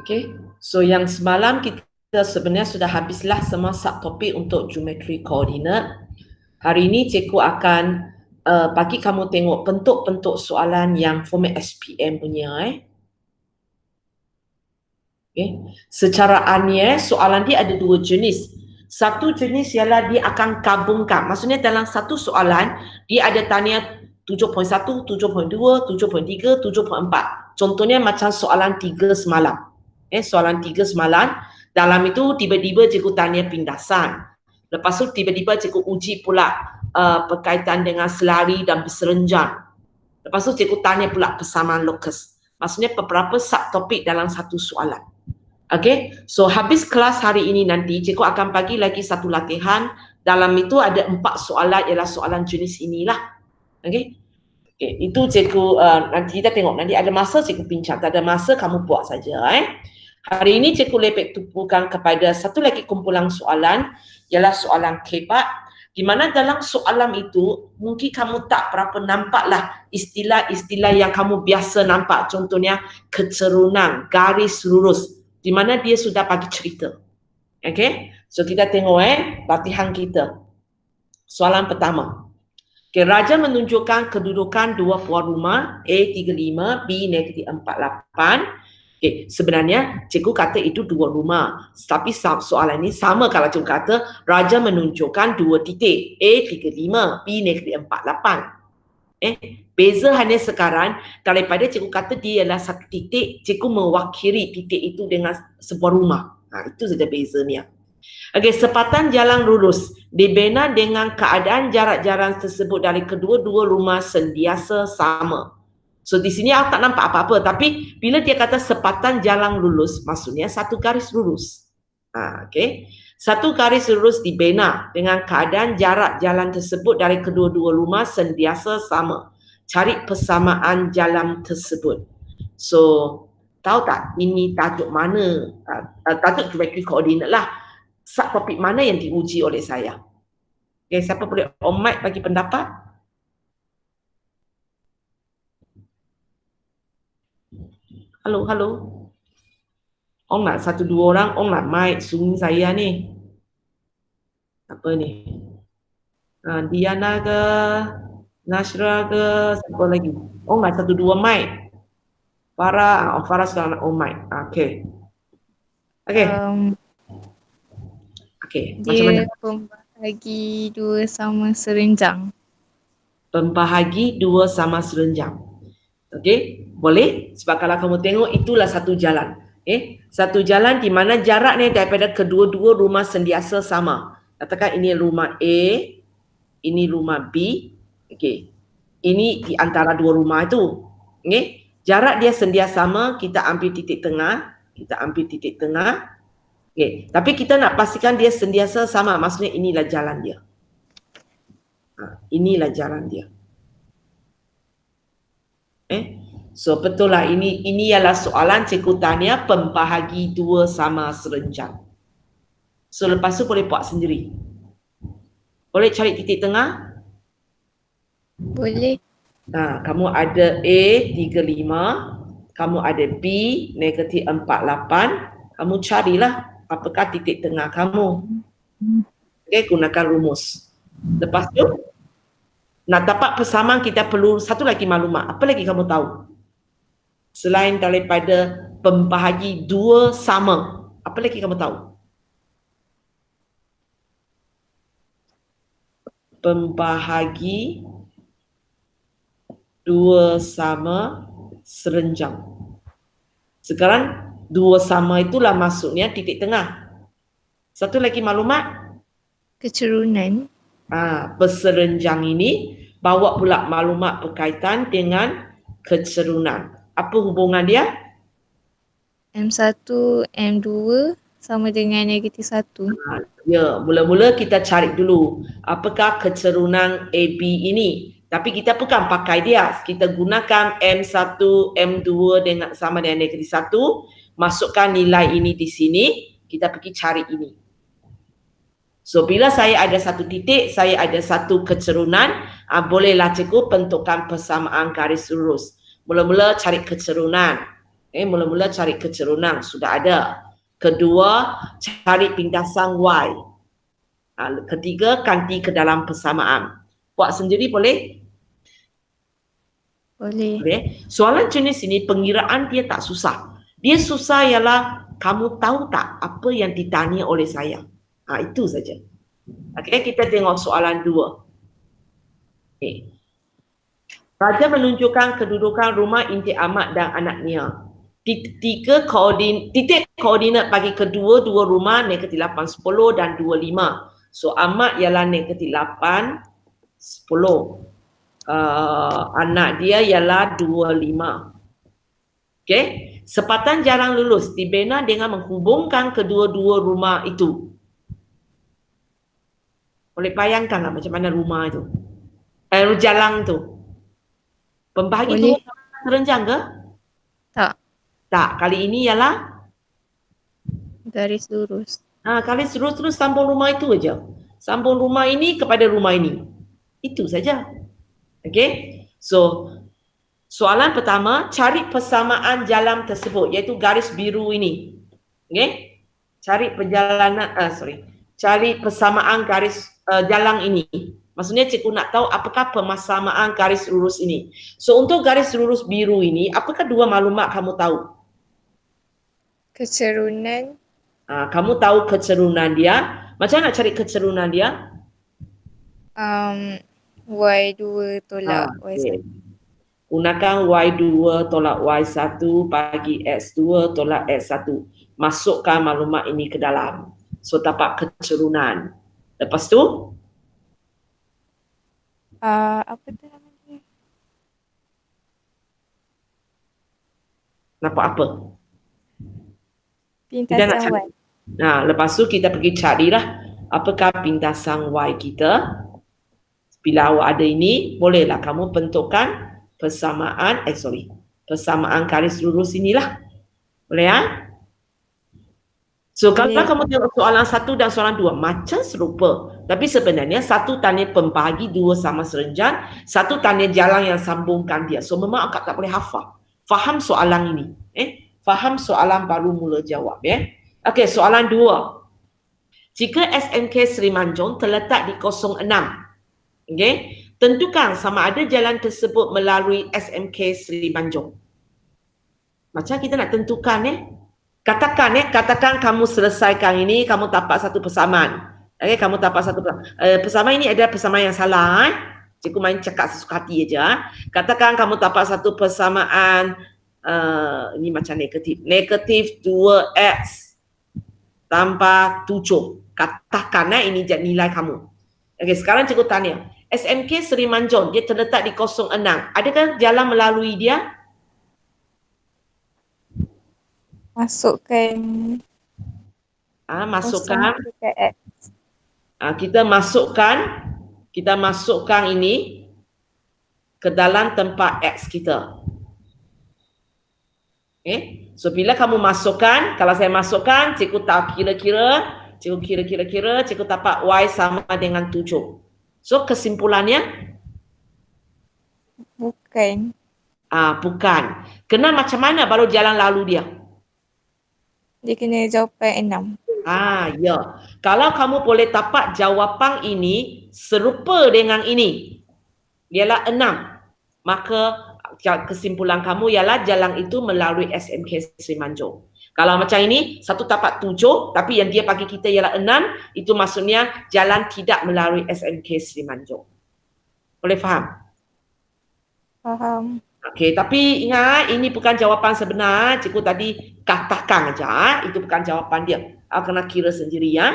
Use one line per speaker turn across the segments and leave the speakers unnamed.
Okay, so yang semalam kita sebenarnya sudah habislah semua subtopik untuk geometri koordinat. Hari ini cikgu akan bagi kamu tengok bentuk-bentuk soalan yang format SPM punya. Okay. Secara aneh, soalan dia ada dua jenis. Satu jenis ialah dia akan gabungkan. Maksudnya dalam satu soalan, dia ada tanya 7.1, 7.2, 7.3, 7.4. Contohnya macam soalan 3 semalam. Soalan 3 semalam, dalam itu tiba-tiba cikgu tanya pindasan. Lepas tu tiba-tiba cikgu uji pula berkaitan dengan selari dan berserenjang. Lepas tu cikgu tanya pula persamaan lokus. Maksudnya beberapa subtopik dalam satu soalan. Okay, so habis kelas hari ini nanti cikgu akan bagi lagi satu latihan. Dalam itu ada 4 soalan, ialah soalan jenis inilah. Okay, itu cikgu nanti kita tengok, nanti ada masa cikgu bincang, tak ada masa kamu buat saja. Hari ini cikgu lebih tumpukan kepada satu lagi kumpulan soalan, ialah soalan kebat, di mana dalam soalan itu mungkin kamu tak berapa nampaklah istilah-istilah yang kamu biasa nampak, contohnya kecerunan, garis lurus, di mana dia sudah bagi cerita. Okay, so kita tengok latihan kita. Soalan pertama. Okay, Raja menunjukkan kedudukan dua puan rumah A35, B -48. Okay, sebenarnya cikgu kata itu dua rumah. Tapi soalan ini sama kalau cikgu kata Raja menunjukkan dua titik A35, B -48. Beza hanya sekarang daripada cikgu kata dia adalah satu titik, cikgu mewakili titik itu dengan sebuah rumah. Itu saja bezanya. Okey, sepatan jalan lurus dibina dengan keadaan jarak jalan tersebut dari kedua-dua rumah sentiasa sama. So di sini aku tak nampak apa-apa, tapi bila dia kata sepatan jalan lurus, maksudnya satu garis lurus. Okey. Satu garis lurus dibina dengan keadaan jarak jalan tersebut dari kedua-dua rumah sentiasa sama. Cari persamaan jalan tersebut. So, tahu tak ini tajuk mana? Tajuk geometri koordinat lah. Subtopik mana yang diuji oleh saya? Okay, siapa boleh on mic bagi pendapat? Halo, halo. On nak satu dua orang, on nak mic Zoom saya ni. Apa ni? Diana ke? Nashra ke? Siapa lagi? On nak satu dua mic. Farah, Farah sudah nak on mic. Okay. Okay. Okay, macam mana?
Dia pembahagi dua sama serenjang.
Pembahagi dua sama serenjang. Okey, boleh? Sebab kalau kamu tengok itulah satu jalan. Satu jalan di mana jaraknya daripada kedua-dua rumah sentiasa sama. Katakan ini rumah A, ini rumah B. Okey. Ini di antara dua rumah itu. Okey. Jarak dia sentiasa sama, kita ambil titik tengah, Okey. Tapi kita nak pastikan dia sentiasa sama, maksudnya inilah jalan dia. Inilah jalan dia. So betul lah, ini ialah soalan cikgu tanya pembahagi dua sama serenjang. So lepas tu boleh buat sendiri. Boleh cari titik tengah?
Boleh.
Kamu ada A35, kamu ada B -48, kamu carilah apakah titik tengah kamu. Okay, gunakan rumus. Lepas tu, nak dapat persamaan kita perlu satu lagi maklumat. Apa lagi kamu tahu? Selain daripada pembahagi dua sama, apa lagi kamu tahu? Pembahagi dua sama serenjang. Sekarang dua sama itulah maksudnya titik tengah. Satu lagi maklumat?
Kecerunan.
Berserenjang ini bawa pula maklumat berkaitan dengan kecerunan. Apa hubungan dia?
M1, M2 sama dengan -1.
Ya, mula-mula kita cari dulu apakah kecerunan AB ini. Tapi kita bukan pakai dia. Kita gunakan M1, M2 dengan sama dengan -1. Masukkan nilai ini di sini. Kita pergi cari ini. So, bila saya ada satu titik, saya ada satu kecerunan, bolehlah cikgu bentukkan persamaan garis lurus. Mula-mula cari kecerunan. Mula-mula cari kecerunan, sudah ada. Kedua, cari pintasan Y. Ketiga, ganti ke dalam persamaan. Buat sendiri boleh?
Boleh.
Boleh. Soalan jenis ini pengiraan dia tak susah. Dia susah ialah kamu tahu tak apa yang ditanya oleh saya. Itu saja. Okey, kita tengok soalan 2. Okay. Raja menunjukkan kedudukan rumah inti Ahmad dan anaknya. Titik koordinat bagi kedua-dua rumah negatif 8, 10 dan 25. So Ahmad ialah negatif 8, 10. Anak dia ialah 25. Okey, sepatan jarang lulus dibina dengan menghubungkan kedua-dua rumah itu. Boleh bayangkan tak macam mana rumah itu? Jalan tu. Pembahagi
Boleh.
tu terenjang ke?
Tak.
Tak, kali ini ialah
Garis lurus.
kali terus sambung rumah itu aja. Sambung rumah ini kepada rumah ini. Itu saja. Okey. So soalan pertama, cari persamaan jalan tersebut iaitu garis biru ini. Okey? Cari cari persamaan garis jalan ini. Maksudnya cikgu nak tahu apakah persamaan garis lurus ini. So untuk garis lurus biru ini, apakah dua maklumat kamu tahu?
Kecerunan.
Kamu tahu kecerunan dia. Macam nak cari kecerunan dia?
Y2 tolak Y1.
Gunakan Y2 tolak Y1 bagi X2 tolak X1. Masukkan maklumat ini ke dalam. So dapat kecerunan. Lepas tu?
Apa tu nama dia?
Nampak apa?
Pintasan Y.
Lepas tu kita pergi carilah apakah pintasan Y kita. Bila awak ada ini, bolehlah kamu bentukkan persamaan garis lurus inilah. Boleh ya? So kalau kamu tengok soalan 1 dan soalan 2 macam serupa, tapi sebenarnya satu tanya pembahagi, dua sama serenjan, satu tanya jalan yang sambungkan dia. So memang akak tak boleh hafal. Faham soalan ini. Faham soalan baru mula jawab ya. Okey, soalan 2. Jika SMK Seri Manjung terletak di 06, okey, tentukan sama ada jalan tersebut melalui SMK Seri Manjung. Macam kita nak tentukan katakan kamu selesaikan ini, kamu dapat satu persamaan. Okey, kamu dapat satu persamaan ini adalah persamaan yang salah. Cikgu main cakap sesuka hati aja. Katakan kamu dapat satu persamaan ini macam negatif 2x tambah 7. Katakan ini jadi nilai kamu. Okey, sekarang cikgu tanya, SMK Seri Manjung dia terletak di 06. Adakah jalan melalui dia?
Masukkan.
Masukkan.
X.
Kita masukkan ini ke dalam tempat X kita. Okay. So bila kamu masukkan, kalau saya masukkan, cikgu tahu kira-kira, cikgu dapat Y sama dengan 7. So kesimpulannya?
Bukan.
Bukan. Kena macam mana baru jalan lalu dia?
Dia kena jawapan 6.
Ya. Kalau kamu boleh dapat jawapan ini serupa dengan ini, ialah 6, maka kesimpulan kamu ialah jalan itu melalui SMK Seri Manjung. Kalau macam ini, satu dapat 7, tapi yang dia bagi kita ialah 6, itu maksudnya jalan tidak melalui SMK Seri Manjung. Boleh faham?
Faham.
Okey, tapi ingat ini bukan jawapan sebenar. Cikgu tadi katakan aja, itu bukan jawapan dia. Kena kira sendiri ya.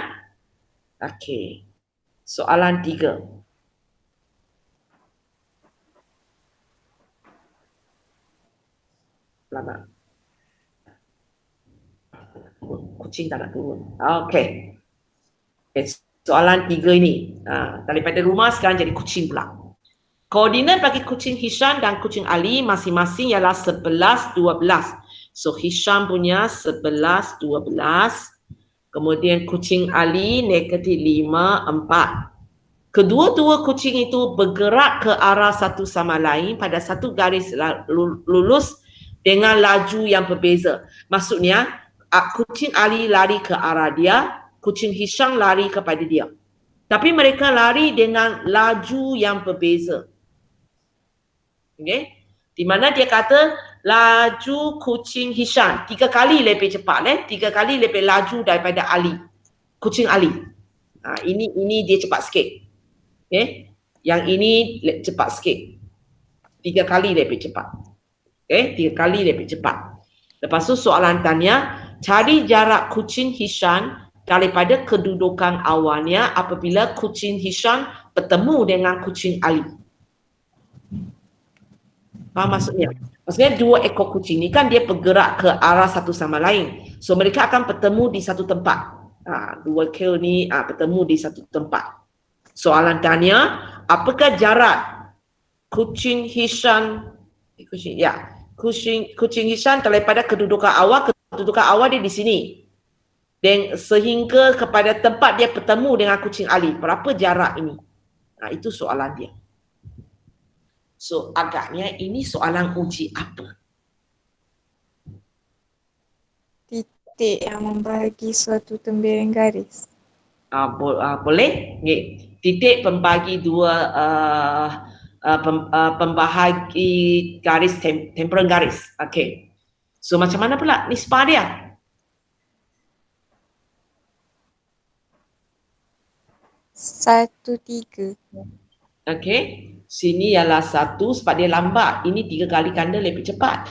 Okey. Soalan 3. Lama. Kucing tak nak turun. Okey. Soalan 3 ini. Daripada rumah sekarang jadi kucing pula. Koordinat bagi kucing Hisham dan kucing Ali masing-masing ialah 11, 12. So Hisham punya 11, 12. Kemudian kucing Ali negatif 5, 4. Kedua-dua kucing itu bergerak ke arah satu sama lain pada satu garis lurus dengan laju yang berbeza. Maksudnya, kucing Ali lari ke arah dia, kucing Hisham lari kepada dia. Tapi mereka lari dengan laju yang berbeza. Okay? Di mana dia kata laju kucing Hisham 3 kali lebih cepat, 3 kali lebih laju daripada Ali. Kucing Ali. Ini dia cepat sikit. Okay? Yang ini cepat sikit. 3 kali lebih cepat. Okay? 3 kali lebih cepat. Lepas tu soalan tanya, cari jarak kucing Hisham daripada kedudukan awalnya apabila kucing Hisham bertemu dengan kucing Ali. Faham maksudnya? Maksudnya dua ekor kucing ni kan dia bergerak ke arah satu sama lain. So mereka akan bertemu di satu tempat. Dua ekor ni bertemu di satu tempat. Soalan tanya, apakah jarak kucing Hisham kucing Hisham daripada kedudukan awal dia di sini. Dan sehingga kepada tempat dia bertemu dengan kucing Ali. Berapa jarak ini? Itu soalan dia. So agaknya ini soalan uji apa?
Titik yang membahagi suatu tembiring garis.
Boleh? Okay. Titik pembagi dua pembahagi garis temporal garis. Okay. So macam mana pula nisbah dia?
Satu, 3.
Okay. Sini ialah 1 sebab dia lambat. Ini 3 kali ganda lebih cepat.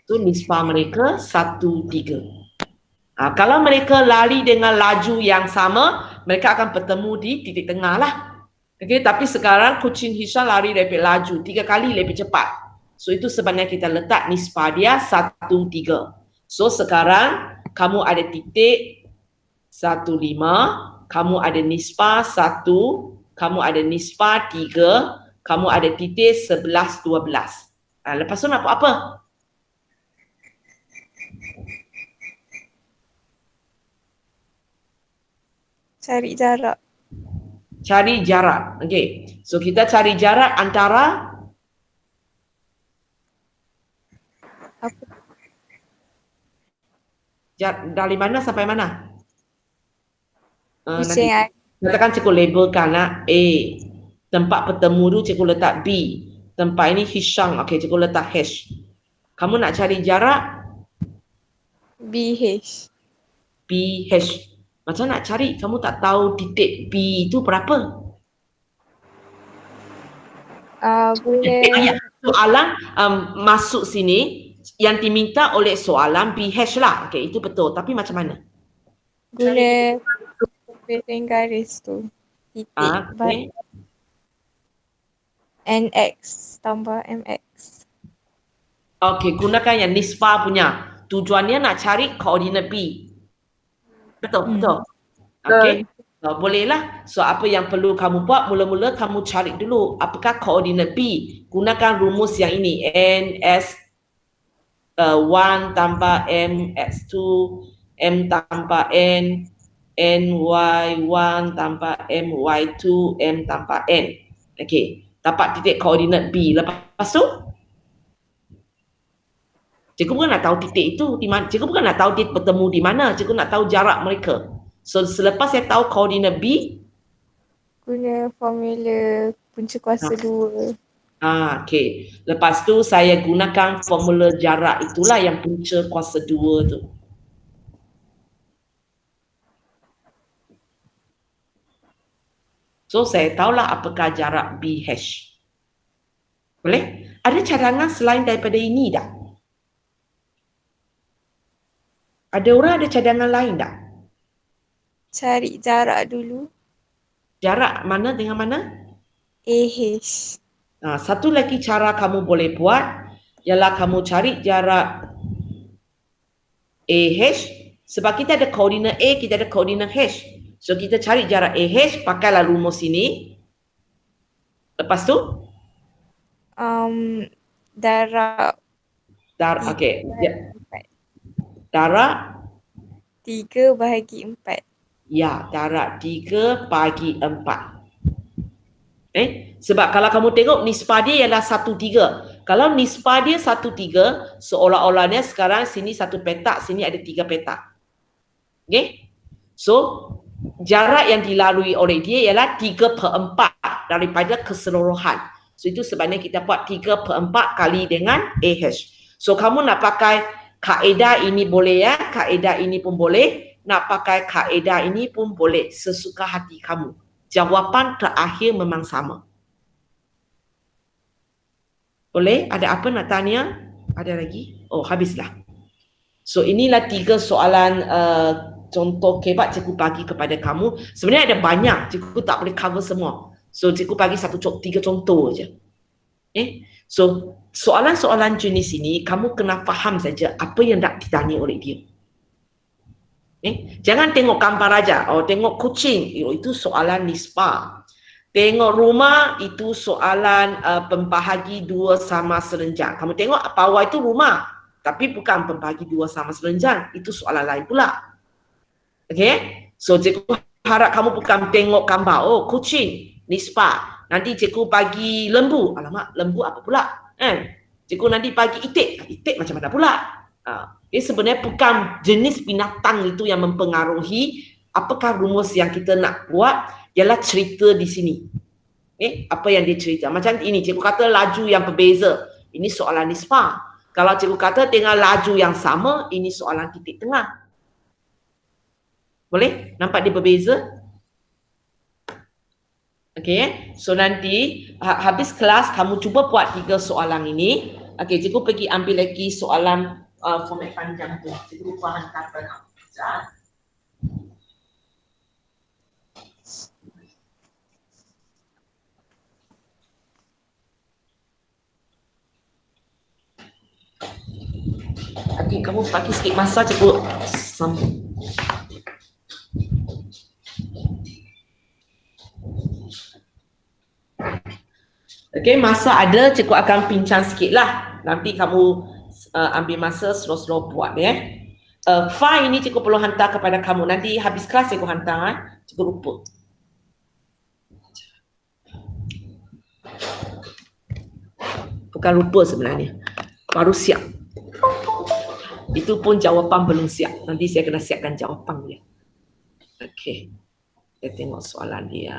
So nisbah mereka 1, 3. Kalau mereka lari dengan laju yang sama, mereka akan bertemu di titik tengah lah. Okay, tapi sekarang kucing Hisham lari lebih laju, 3 kali lebih cepat. So itu sebabnya kita letak nisbah dia 1, 3. So sekarang kamu ada titik 1, 5, kamu ada nisbah 1, kamu ada nisbah 3, kamu ada titik 11, 12. Lepas tu nak buat apa?
Cari jarak.
Cari jarak. Okay. So kita cari jarak antara
Apa?
Dari mana sampai mana?
Kucing
Nanti katakan cikgu labelkan lah. A. Tempat bertemu tu cikgu letak B. Tempat ini Hisham. Okay, cikgu letak H. Kamu nak cari jarak?
BH.
BH. Macam nak cari? Kamu tak tahu titik B itu berapa?
Boleh.
Soalan masuk sini yang diminta oleh soalan BH lah. Okay, itu betul. Tapi macam mana?
Boleh tembiring garis tu. Titik.
Okay.
NX tambah MX.
Okay, gunakan yang nisbah punya. Tujuannya nak cari koordinat B. Betul, betul. Okay. Bolehlah. So apa yang perlu kamu buat, mula-mula kamu cari dulu apakah koordinat B. Gunakan rumus yang ini. NS 1 tambah MX2, M tambah N, NY1 tambah MY2, M tambah N. Okay. Dapat titik koordinat B. Lepas tu, cikgu bukan nak tahu titik itu di mana. Cikgu bukan nak tahu dia bertemu di mana. Cikgu nak tahu jarak mereka. So selepas saya tahu koordinat B,
Guna formula punca kuasa 2.
Okay. Lepas tu saya gunakan formula jarak itulah yang punca kuasa 2 tu. So saya tahulah apakah jarak BH. Boleh? Ada cadangan selain daripada ini tak? Ada orang ada cadangan lain tak?
Cari jarak dulu.
Jarak mana dengan mana?
AH.
Satu lagi cara kamu boleh buat ialah kamu cari jarak AH. Sebab kita ada koordinat A, kita ada koordinat H. So kita cari jarak AH, pakailah rumus ini. Lepas tu?
Darab.
Okay. Darab
3 bahagi 4.
Ya, darab 3 bahagi 4. Sebab kalau kamu tengok nisbah dia ialah 1, 3. Kalau nisbah dia 1/3, seolah-olahnya sekarang sini 1 petak, sini ada 3 petak. Okay? So, jarak yang dilalui oleh dia ialah 3/4 daripada keseluruhan. So, itu sebabnya kita buat 3/4 kali dengan AH. So, kamu nak pakai kaedah ini boleh ya, kaedah ini pun boleh, nak pakai kaedah ini pun boleh, sesuka hati kamu. Jawapan terakhir memang sama. Boleh? Ada apa nak tanya? Ada lagi? Oh, habislah. So, inilah 3 soalan contoh kebat cikgu bagi kepada kamu. Sebenarnya ada banyak, cikgu tak boleh cover semua. So, cikgu bagi 3 contoh je. So, soalan-soalan jenis ini, kamu kena faham saja apa yang nak ditanya oleh dia. Jangan tengok gambar aja. Oh, tengok kucing, itu soalan nisbah. Tengok rumah, itu soalan pembahagi 2 sama serenjang. Kamu tengok bawah itu rumah, tapi bukan pembahagi 2 sama serenjang. Itu soalan lain pula. Okay? So, cikgu harap kamu bukan tengok gambar. Oh, kucing, nisbah. Nanti cikgu bagi lembu. Alamak, lembu apa pula? Cikgu nanti bagi itik. Itik macam mana pula? Sebenarnya bukan jenis binatang itu yang mempengaruhi apakah rumus yang kita nak buat, ialah cerita di sini. Apa yang dia cerita. Macam ini, cikgu kata laju yang berbeza. Ini soalan nisbah. Kalau cikgu kata dengan laju yang sama, ini soalan titik tengah. Boleh? Nampak dia berbeza? Okay, so nanti habis kelas kamu cuba buat 3 soalan ini. Okay, cikgu pergi ambil lagi soalan format panjang tu. Cikgu lupa hantar ke kamu. Okay, kamu bagi sikit masa, cikgu sambung. Okay, masa ada, cikgu akan pincang sikit lah. Nanti kamu ambil masa slow-slow buat ya. File ini cikgu perlu hantar kepada kamu. Nanti habis kelas cikgu hantar. Cikgu lupa. Bukan lupa sebenarnya. Baru siap. Itu pun jawapan belum siap. Nanti saya kena siapkan jawapan dia. Okay. Kita tengok soalan dia.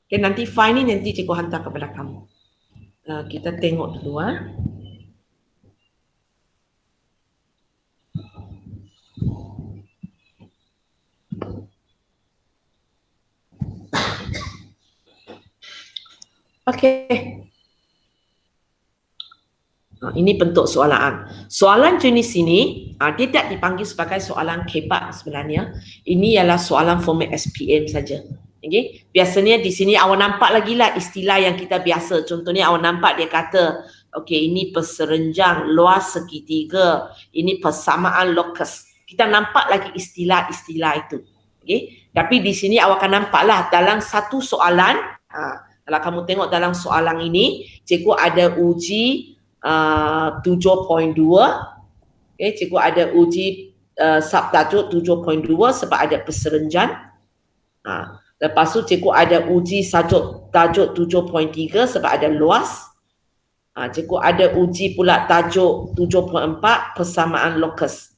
Okay, nanti file ni nanti cikgu hantar kepada kamu. Kita tengok dulu. Okay. Ini bentuk soalan. Soalan jenis ini, dia tak dipanggil sebagai soalan kebat sebenarnya. Ini ialah soalan format SPM saja. Okay? Biasanya di sini awak nampak lagi lah istilah yang kita biasa. Contohnya awak nampak dia kata, okay, ini perserenjang, luas segitiga, ini persamaan lokus. Kita nampak lagi istilah-istilah itu. Okay? Tapi di sini awak akan nampaklah dalam satu soalan, kalau kamu tengok dalam soalan ini, cikgu ada uji 7.2. Okay, cikgu ada uji subtajuk 7.2 sebab ada perserenjang. Lepas tu cikgu ada uji tajuk 7.3 sebab ada luas. Cikgu ada uji pula tajuk 7.4 persamaan lokus.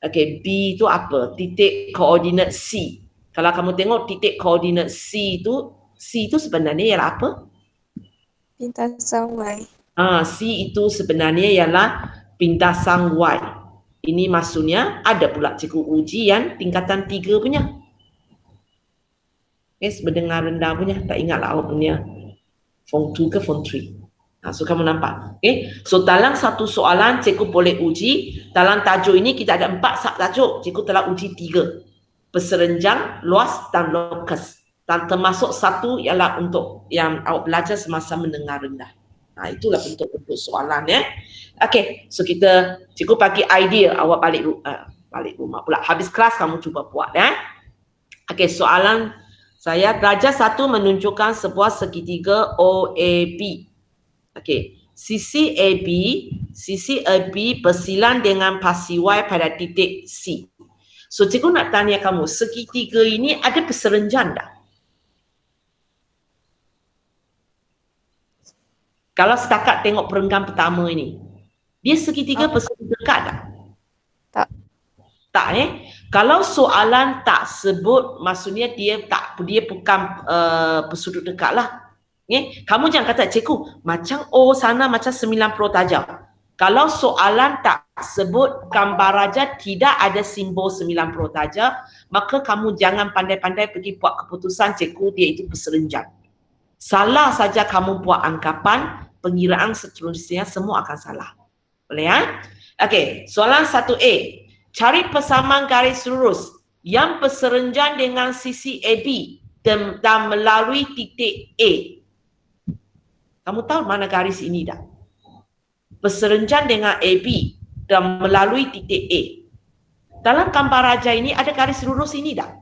Okay, B itu apa? Titik koordinat C. Kalau kamu tengok titik koordinat C itu sebenarnya ialah apa?
Pintasan Y.
C itu sebenarnya ialah pintasan Y. Ini maksudnya ada pula cikgu uji yang tingkatan 3 punya. Mendengar rendah punya, tak ingatlah awak punya form 2 ke form 3. So kamu nampak. Okay. So dalam satu soalan cikgu boleh uji, dalam tajuk ini kita ada 4 subtajuk. Cikgu telah uji 3. Perserenjang, luas dan lokus. Dan termasuk satu ialah untuk yang awak belajar semasa mendengar rendah. Itulah bentuk-bentuk soalan ya. Okay, so cikgu bagi idea, awak balik rumah pula. Habis kelas kamu cuba buat ya. Okay, soalan Darjah 1 menunjukkan sebuah segitiga OAB. Okey, sisi AB bersilang dengan pasi Y pada titik C. So, cikgu nak tanya kamu, segitiga ini ada perserenjan tak? Kalau setakat tengok perenggan pertama ini, dia segitiga persegi dekat tak?
Tak.
Tak Kalau soalan tak sebut, maksudnya dia bukan bersudut dekat lah. Kamu jangan kata, cikgu, macam O sana macam 90 darjah. Kalau soalan tak sebut gambar raja tidak ada simbol 90 darjah, maka kamu jangan pandai-pandai pergi buat keputusan cikgu dia itu perserenjan. Salah saja kamu buat anggapan, pengiraan seterusnya semua akan salah. Boleh ya? Okey, soalan 1A. Cari persamaan garis lurus yang berserenjan dengan sisi AB dan melalui titik A. Kamu tahu mana garis ini tak? Berserenjan dengan AB dan melalui titik A. Dalam gambar raja ini ada garis lurus ini tak?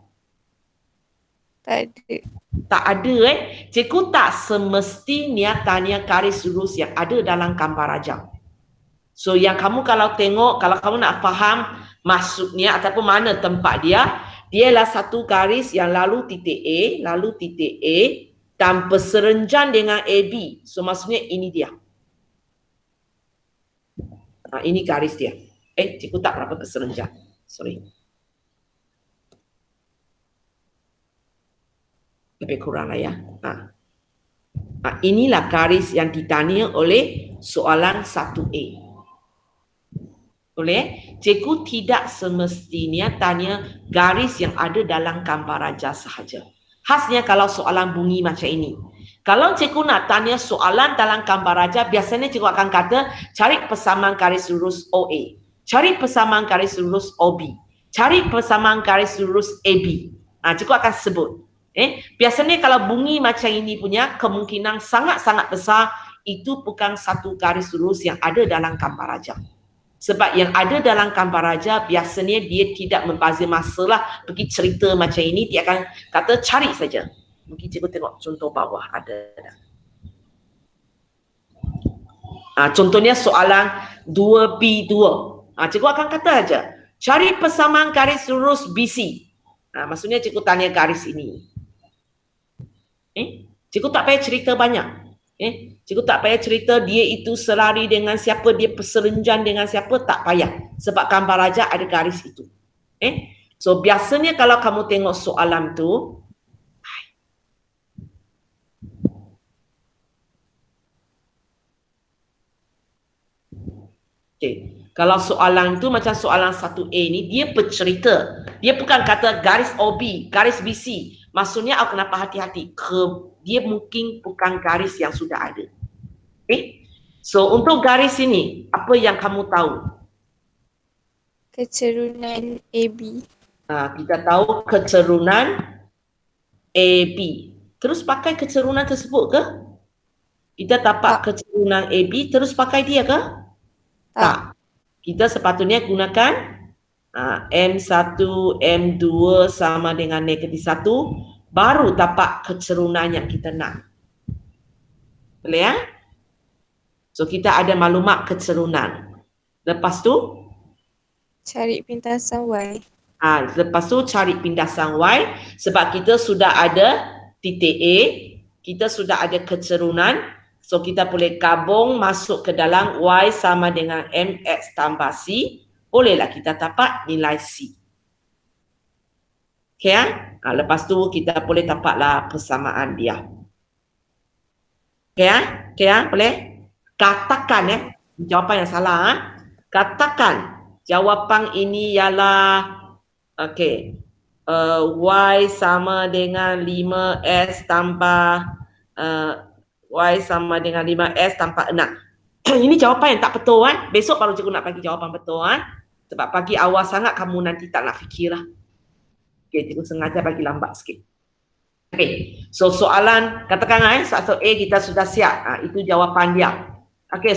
Tak ada.
Tak ada Cikgu tak semestinya tanya garis lurus yang ada dalam gambar raja. So yang kamu kalau tengok, kalau kamu nak faham maksudnya ataupun mana tempat dia, dialah satu garis yang lalu titik A dan berserenjan dengan AB. So maksudnya ini dia. Ini garis dia. Cikgu tak berapa berserenjan. Sorry. Lebih kurang lah ya. Inilah garis yang ditanya oleh soalan 1A. Boleh? Cikgu tidak semestinya tanya garis yang ada dalam gambar raja sahaja. Khasnya kalau soalan bunyi macam ini. Kalau cikgu nak tanya soalan dalam gambar raja, biasanya cikgu akan kata cari persamaan garis lurus OA, cari persamaan garis lurus OB, cari persamaan garis lurus AB. Cikgu akan sebut. Biasanya kalau bunyi macam ini punya, kemungkinan sangat-sangat besar itu bukan satu garis lurus yang ada dalam gambar raja. Sebab yang ada dalam gambar raja biasanya dia tidak membazir masa lah pergi cerita macam ini, dia akan kata cari saja. Mungkin cikgu tengok contoh bawah ada. Contohnya soalan 2B2. Cikgu akan kata aja cari persamaan garis lurus BC. Maksudnya cikgu tanya garis ini. Cikgu tak payah cerita banyak. Cikgu tak payah cerita dia itu selari dengan siapa, dia perserenjan dengan siapa, tak payah. Sebab gambar raja ada garis itu. So biasanya kalau kamu tengok soalan tu, kalau soalan tu macam soalan 1A ni, dia bercerita. Dia bukan kata garis OB, garis BC. Maksudnya aku kenapa hati-hati. Dia mungkin bukan garis yang sudah ada. So untuk garis ini, apa yang kamu tahu?
Kecerunan AB.
Kita tahu kecerunan AB. Terus pakai kecerunan tersebut ke? Kita dapat kecerunan AB terus pakai dia ke? Tak. Kita sepatutnya gunakan M1, M2 sama dengan negatif 1, baru dapat kecerunan yang kita nak. Boleh ya? So kita ada maklumat kecerunan. Lepas tu
Cari pintasan Y.
Lepas tu cari pindasan Y. Sebab kita sudah ada titik A, kita sudah ada kecerunan. So kita boleh gabung masuk ke dalam Y sama dengan MX tambah C. Bolehlah kita dapat nilai C. Okay ya? Lepas tu kita boleh dapatlah persamaan dia. Okay ya? Okay ya? Boleh? Katakan jawapan yang salah. Katakan jawapan ini ialah Y sama dengan 5S tambah Y sama dengan 5S tambah 6. Ini jawapan yang tak betul Besok baru cikgu nak bagi jawapan betul Sebab pagi awal sangat kamu nanti tak nak fikir lah. Cikgu sengaja bagi lambat sikit. So soalan katakan soalan A kita sudah siap. Itu jawapan dia.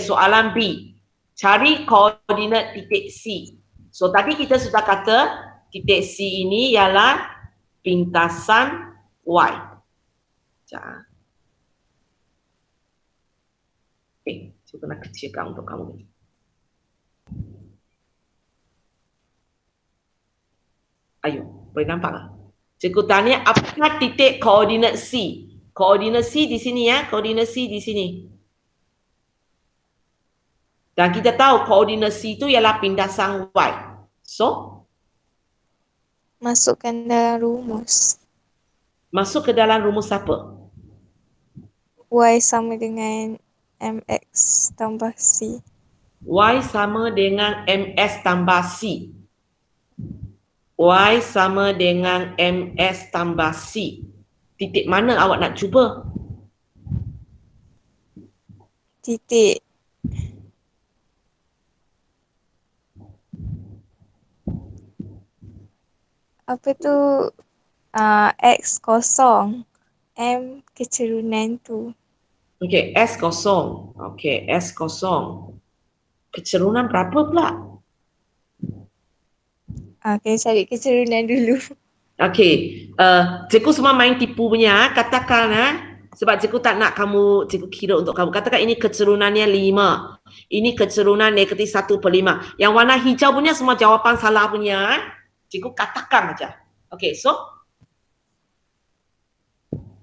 Soalan B. Cari koordinat titik C. So tadi kita sudah kata titik C ini ialah pintasan Y. Sekejap. Cuba nak kecilkan untuk kamu. Ayo, boleh nampak tak? Cikgu tanya, apakah titik koordinat C? Koordinat C di sini ya, koordinat C di sini. Dan kita tahu koordinat C itu ialah pindasan Y. So,
Masukkan dalam rumus.
masuk ke dalam rumus apa?
Y sama dengan MX tambah C.
Y sama dengan MS tambah C. Y sama dengan MS tambah C. Titik mana awak nak cuba?
Titik apa tu, X kosong, M kecerunan tu.
Okey, S kosong. Okey, S kosong. Kecerunan berapa pula?
Kena cari kecerunan dulu.
Okey, cikgu semua main tipu punya. Katakan sebab cikgu tak nak kamu, cikgu kira untuk kamu. Katakan ini kecerunannya 5. Ini kecerunan negatif 1/5. Yang warna hijau punya semua jawapan salah punya. Cikgu katakan aja. Okey, so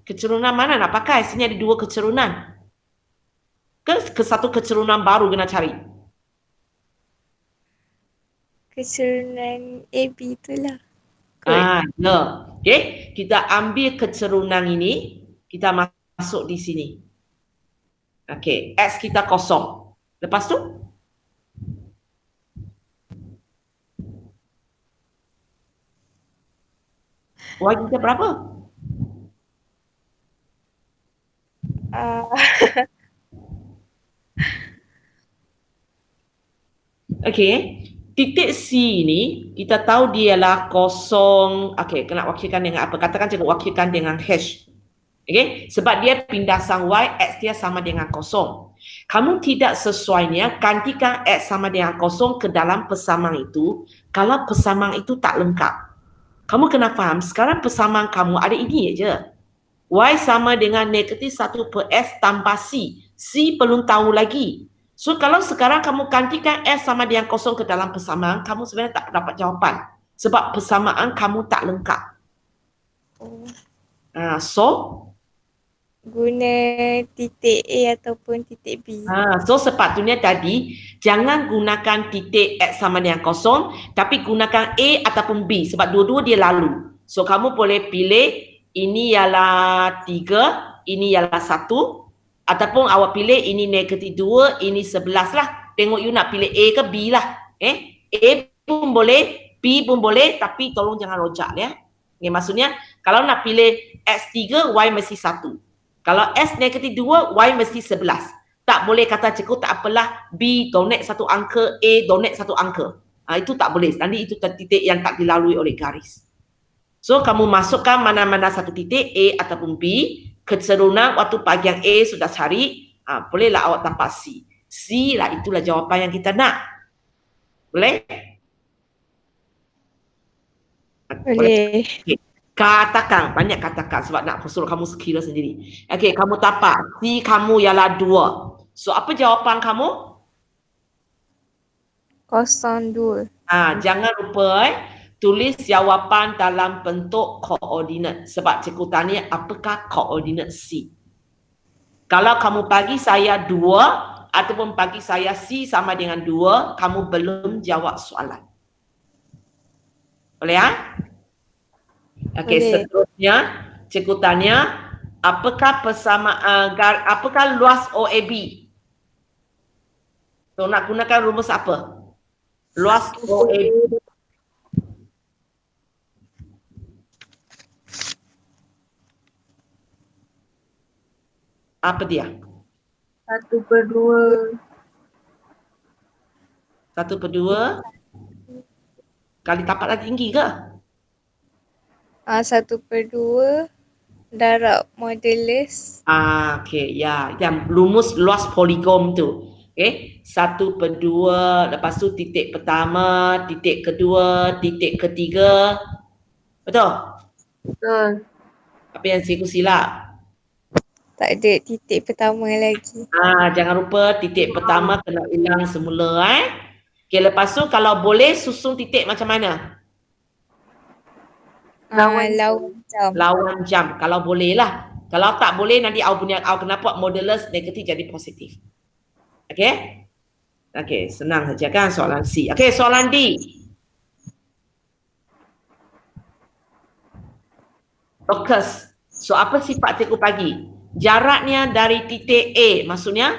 kecerunan mana nak pakai? Sini ada 2 kecerunan. Ke satu kecerunan baru kena cari.
Kecerunan AB itulah.
Ya. Okey, kita ambil kecerunan ini, kita masuk di sini. Okey, X kita kosong. Lepas tu Y kita berapa? Okey, titik C ni kita tahu dia ialah kosong. Okey, kena wakilkan dengan apa? Katakan cikgu wakilkan dengan H. Okey, sebab dia pindasan Y, X dia sama dengan kosong. Kamu tidak sesuainya gantikan X sama dengan kosong ke dalam persamaan itu kalau persamaan itu tak lengkap. Kamu kena faham, sekarang persamaan kamu ada ini aja. Y sama dengan negatif 1/S tambah C. C belum tahu lagi. So, kalau sekarang kamu gantikan S sama dengan kosong ke dalam persamaan, kamu sebenarnya tak dapat jawapan. Sebab persamaan kamu tak lengkap. So,
guna titik A ataupun titik B.
So sepatutnya tadi jangan gunakan titik X sama dengan kosong, tapi gunakan A ataupun B sebab dua-dua dia lalu. So kamu boleh pilih ini ialah 3, ini ialah 1, ataupun awak pilih ini negatif 2, ini 11 lah. Tengok you nak pilih A ke B lah. A pun boleh, B pun boleh, tapi tolong jangan rojak ya. Maksudnya kalau nak pilih X3, Y mesti 1. Kalau S negatif 2, Y mesti 11. Tak boleh kata cikgu tak apalah, B donate 1 angka, A donate 1 angka. Itu tak boleh. Nanti itu titik yang tak dilalui oleh garis. So, kamu masukkan mana-mana satu titik, A ataupun B. Kecerunan waktu bahagian A sudah cari, bolehlah awak dapat C. C lah, itulah jawapan yang kita nak. Boleh?
Boleh.
Okay. Katakan, banyak katakan sebab nak suruh kamu kira sendiri. Okey, kamu dapat C kamu ialah 2. So, apa jawapan kamu?
02.
Jangan lupa tulis jawapan dalam bentuk koordinat. Sebab cikgu tanya apakah koordinat C. Kalau kamu bagi saya 2 ataupun bagi saya C sama dengan 2, kamu belum jawab soalan. Boleh Okey, seterusnya cikgu tanya apakah apakah luas OAB? So nak gunakan rumus apa? Luas OAB. Apa dia?
1/2.
1/2 kali tapak lagi tinggi ke?
1/2 darab modulus.
Okey, ya. Yang rumus luas poligon tu. Okey, 1/2, lepas tu titik pertama, titik kedua, titik ketiga. Betul?
Betul.
Apa yang cikgu silap?
Tak ada titik pertama lagi.
Jangan lupa titik pertama kena hilang semula Okay, lepas tu kalau boleh susun titik macam mana?
Lawan jam.
Lawan jam kalau boleh lah. Kalau tak boleh nanti awak kena buat modulus negatif jadi positif. Okay? Okay, senang saja kan soalan C. Okay, soalan D. Locus. So apa sifat cikgu pagi? Jaraknya dari titik A maksudnya?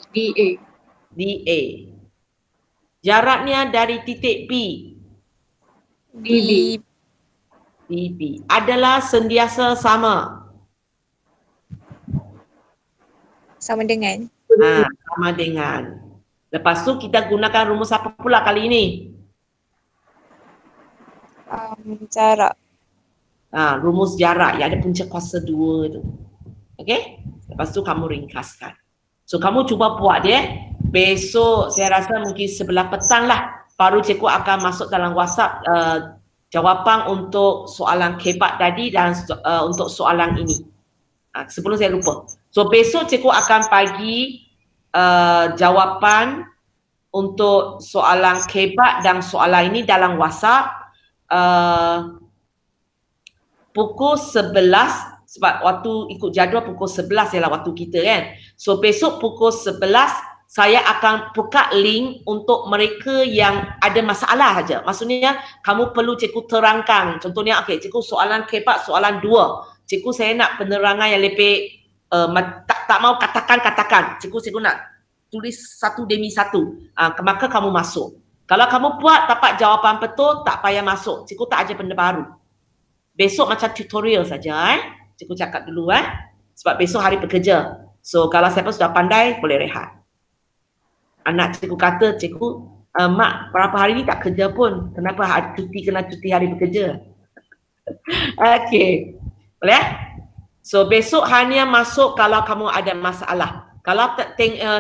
DA.
DA. Jaraknya dari titik B.
DB.
DB. Adalah sentiasa sama.
Sama dengan.
Sama dengan. Lepas tu kita gunakan rumus apa pula kali ini?
Jarak.
Rumus jarak yang ada punca kuasa 2 tu. Okay? Lepas tu kamu ringkaskan. So kamu cuba buat dia. Besok saya rasa mungkin sebelah petang lah. Baru cikgu akan masuk dalam WhatsApp jawapan untuk soalan kebat tadi dan untuk soalan ini. Sebelum saya lupa. So besok cikgu akan bagi jawapan untuk soalan kebat dan soalan ini dalam WhatsApp pukul 11 sebab waktu ikut jadual pukul 11 ialah waktu kita kan. So besok pukul 11 saya akan buka link untuk mereka yang ada masalah saja. Maksudnya kamu perlu cikgu terangkan. Contohnya cikgu soalan kebat soalan 2. Cikgu saya nak penerangan yang lebih tak mau katakan. Cikgu nak tulis satu demi satu. Maka kamu masuk. Kalau kamu buat dapat jawapan betul, tak payah masuk. Cikgu tak ajar benda baru. Besok macam tutorial saja Cikgu cakap dulu sebab besok hari bekerja. So kalau siapa sudah pandai boleh rehat. Anak cikgu kata, cikgu mak berapa hari ni tak kerja pun. Kenapa kena cuti hari bekerja? Okay. Boleh? So besok hanya masuk kalau kamu ada masalah. Kalau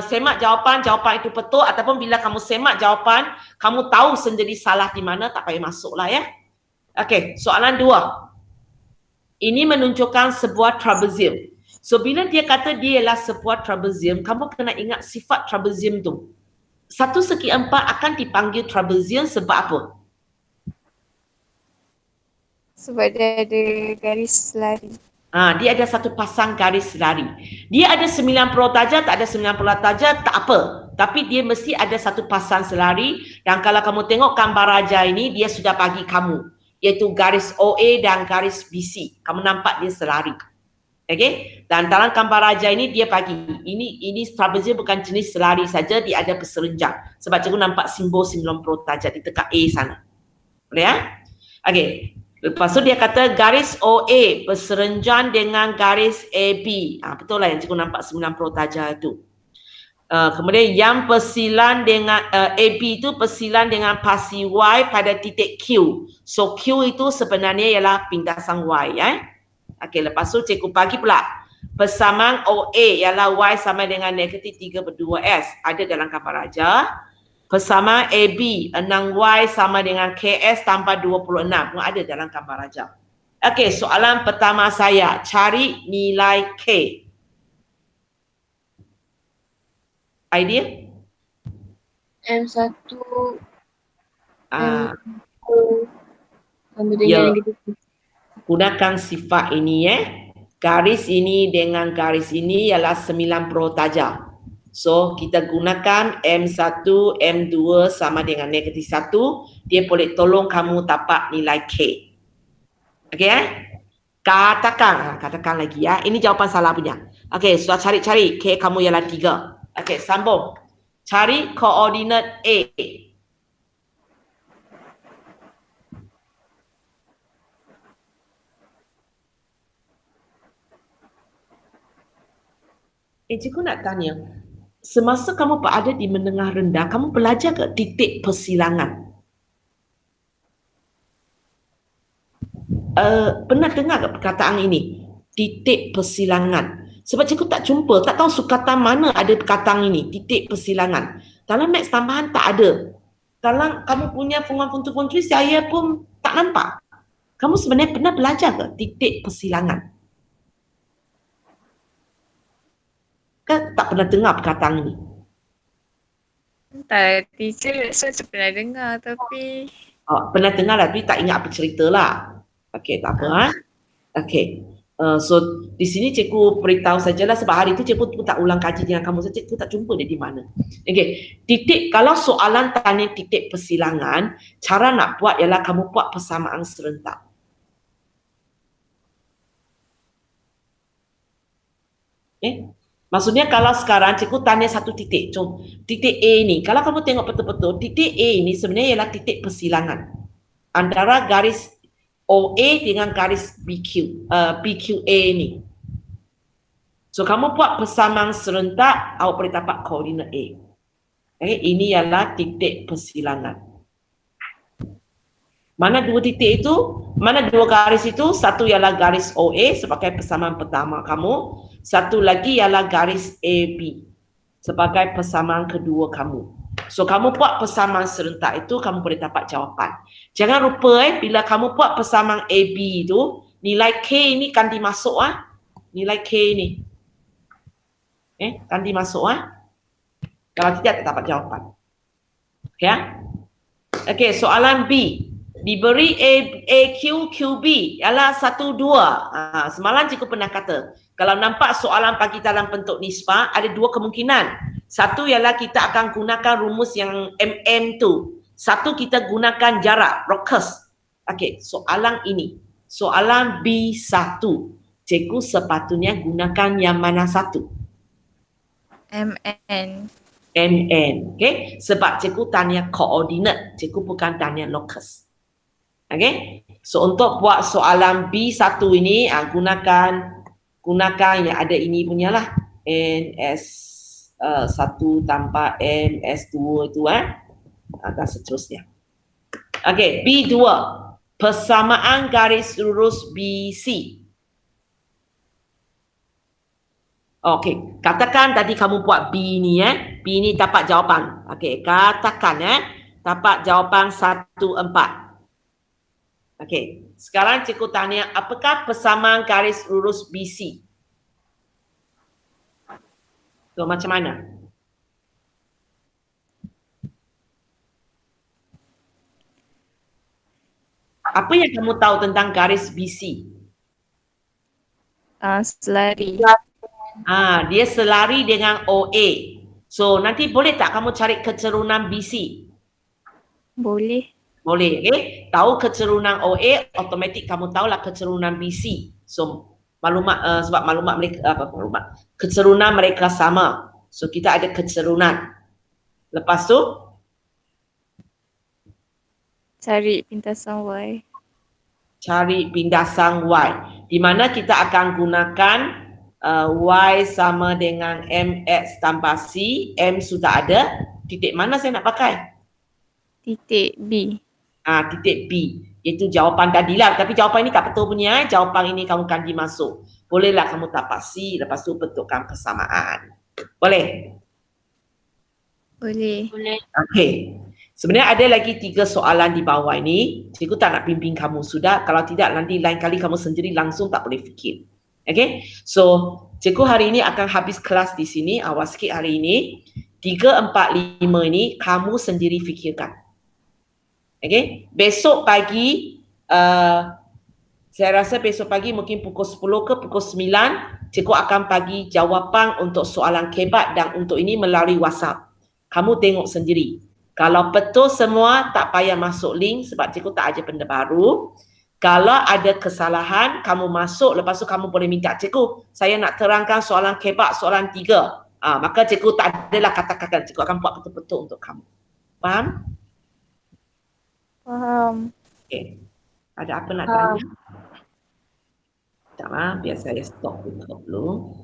semak jawapan itu betul ataupun bila kamu semak jawapan, kamu tahu sendiri salah di mana, tak payah masuklah ya. Okay, soalan 2. Ini menunjukkan sebuah trapezium. So bila dia kata dia ialah sebuah trapezium, kamu kena ingat sifat trapezium tu. 1/4 akan dipanggil trapezium sebab apa?
Sebab dia ada garis lari.
Dia ada satu pasang garis lari. Dia ada 90 darjah, tak ada 90 darjah, tak apa. Tapi dia mesti ada satu pasang selari. Dan kalau kamu tengok gambar raja ini, dia sudah bagi kamu. Iaitu garis OA dan garis BC. Kamu nampak dia selari. Okay? Dan dalam gambar raja ini dia bagi. Ini trapezium bukan jenis selari saja, dia ada berserenjang. Sebab cikgu nampak simbol 90 darjah di dekat A sana. Boleh ya? Okay. Lepas tu dia kata garis OA berserenjang dengan garis AB. Betul lah yang cikgu nampak 90 darjah itu. Kemudian yang persilan dengan AB itu persilan dengan pasi Y pada titik Q. So Q itu sebenarnya ialah pindasan Y. Okey, lepas tu cikgu bagi pula persamaan OA ialah Y sama dengan negatif 3/2S. Ada dalam gambar raja. Persamaan AB 6Y sama dengan KS tambah 26. Ada dalam gambar raja. Okey, soalan pertama saya. Cari nilai K. Idea?
M1 sama
Ya.
dengan negatif.
Gunakan sifat ini Garis ini dengan garis ini ialah 90 darjah. So kita gunakan M1, M2 sama dengan negatif 1. Dia boleh tolong kamu dapat nilai K. Okey Katakan lagi ya. Ini jawapan salah punya. Okey, sudah cari K kamu ialah 3. Okey, sambung. Cari koordinat A. Cikgu nak tanya, semasa kamu berada di menengah rendah, kamu belajar ke titik persilangan? Pernah dengar ke perkataan ini? Titik persilangan. Sebab cikgu tak jumpa, tak tahu sukatan mana ada perkataan ini, titik persilangan. Dalam maths tambahan tak ada. Dalam kamu punya fungan funtu saya pun tak nampak. Kamu sebenarnya pernah belajar ke titik persilangan? Kan tak pernah dengar perkataan ini.
Tak, teacher saya pernah dengar tapi
Oh, pernah dengar lah, tapi tak ingat apa cerita lah. Okey, tak apa.
ah,
Okey. So di sini cikgu beritahu sajalah sebab hari itu cikgu pun tak ulang kaji dengan kamu. So, cikgu tak jumpa dia di mana. Okey. Titik, kalau soalan tanya titik persilangan, cara nak buat ialah kamu buat persamaan serentak. Maksudnya kalau sekarang cikgu tanya satu titik. Contoh, titik A ni. Kalau kamu tengok betul-betul, titik A ni sebenarnya ialah titik persilangan antara garis OA dengan garis PQA ni. So kamu buat persamaan serentak, awak boleh dapat koordinat A. Okay, ini ialah titik persilangan. Mana dua titik itu? Mana dua garis itu? Satu ialah garis OA sebagai persamaan pertama kamu. Satu lagi ialah garis AB sebagai persamaan kedua kamu. So kamu buat persamaan serentak itu, kamu boleh dapat jawapan. Jangan lupa bila kamu buat persamaan AB itu, nilai K ini kan dimasuk nilai K ini. Kan dimasuk Kalau tidak, tak dapat jawapan. Ya. Okey, soalan B. Diberi AQ, QB ialah 1, 2. Semalam cikgu pernah kata, kalau nampak soalan bagi dalam bentuk nisbah, ada dua kemungkinan. Satu ialah kita akan gunakan rumus yang MM tu. Satu kita gunakan jarak, locus. Okey, soalan ini. Soalan B1. Cikgu sepatutnya gunakan yang mana satu?
MN.
MN. Okay? Sebab cikgu tanya koordinat. Cikgu bukan tanya locus. Okay? So untuk buat soalan B1 ini, gunakan yang ada ini punya lah. NS1 tanpa MS2 itu dan seterusnya. Okay, B2. Persamaan garis lurus BC. Okey, katakan tadi kamu buat B ni B ni dapat jawapan. Okey, katakan dapat jawapan 1, 4. Okey, sekarang cikgu tanya, apakah persamaan garis lurus BC? So, macam mana? Apa yang kamu tahu tentang garis BC?
Selari.
Dia selari dengan OA. So, nanti boleh tak kamu cari kecerunan BC?
Boleh.
Boleh, okay? Tahu kecerunan OA, automatik kamu tahulah kecerunan BC. So, maklumat sebab maklumat mereka kecerunan mereka sama. So, kita ada kecerunan. Lepas tu
Cari pintasan Y.
Cari pindasan Y. Di mana kita akan gunakan Y sama dengan MX tambah C. M sudah ada. Titik mana saya nak pakai?
Titik B.
Titik B. Itu jawapan tadilah. Tapi jawapan ini tak betul punya. Jawapan ini kamu kan dimasuk. Bolehlah kamu dapat C. Lepas tu bentukkan persamaan. Boleh?
Boleh.
Okey. Sebenarnya ada lagi 3 soalan di bawah ini. Cikgu tak nak bimbing kamu sudah. Kalau tidak, nanti lain kali kamu sendiri langsung tak boleh fikir. Okay? So, cikgu hari ini akan habis kelas di sini. Awas sikit hari ini. 3, 4, 5 ini kamu sendiri fikirkan. Okay? Besok pagi, saya rasa besok pagi mungkin pukul 10 ke pukul 9, cikgu akan bagi jawapan untuk soalan kebat dan untuk ini melalui WhatsApp. Kamu tengok sendiri. Kalau betul semua, tak payah masuk link sebab cikgu tak ajar benda baru. Kalau ada kesalahan, kamu masuk, lepas tu kamu boleh minta cikgu, saya nak terangkan soalan kebat, soalan 3. Maka cikgu tak adalah kata-kata, cikgu akan buat betul-betul untuk kamu. Faham?
Faham.
Okay. Ada apa nak tanya? Sekejap biar saya stop dulu.